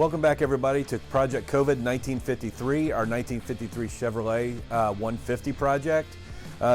Welcome back, everybody, to Project COVID 1953, our 1953 Chevrolet 150 project.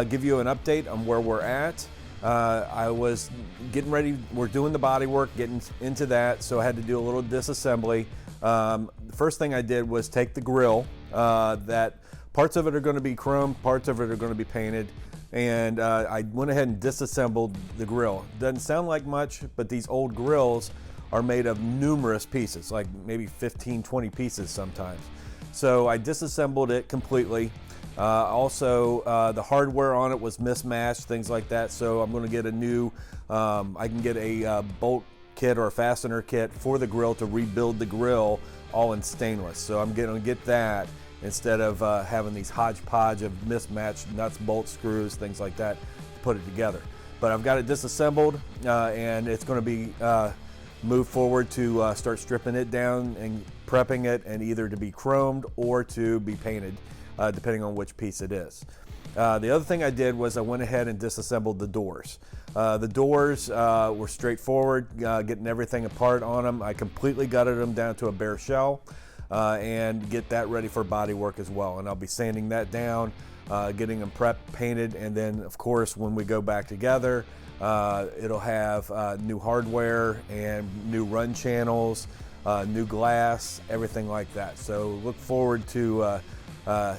Give you an update on where we're at. I was getting ready, we're doing the body work, getting into that, so I had to do a little disassembly. The first thing I did was take the grill, that parts of it are going to be chrome, parts of it are going to be painted, and I went ahead and disassembled the grill. Doesn't sound like much, but these old grills are made of numerous pieces, like maybe 15, 20 pieces sometimes. So I disassembled it completely. Also, the hardware on it was mismatched, things like that. So I'm going to get a new, I can get a bolt kit or a fastener kit for the grill to rebuild the grill all in stainless. So I'm going to get that instead of having these hodgepodge of mismatched nuts, bolts, screws, things like that to put it together. But I've got it disassembled, and it's going to be move forward to start stripping it down and prepping it, and either to be chromed or to be painted, depending on which piece it is. The other thing I did was I went ahead and disassembled the doors. The doors were straightforward, getting everything apart on them. I completely gutted them down to a bare shell and get that ready for body work as well. And I'll be sanding that down, getting them prepped, painted, and then of course when we go back together, it'll have new hardware and new run channels, new glass, everything like that. So look forward to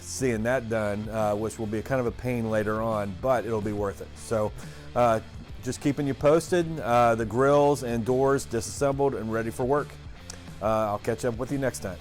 seeing that done, which will be kind of a pain later on, but it'll be worth it. So just keeping you posted. The grills and doors disassembled and ready for work. I'll catch up with you next time.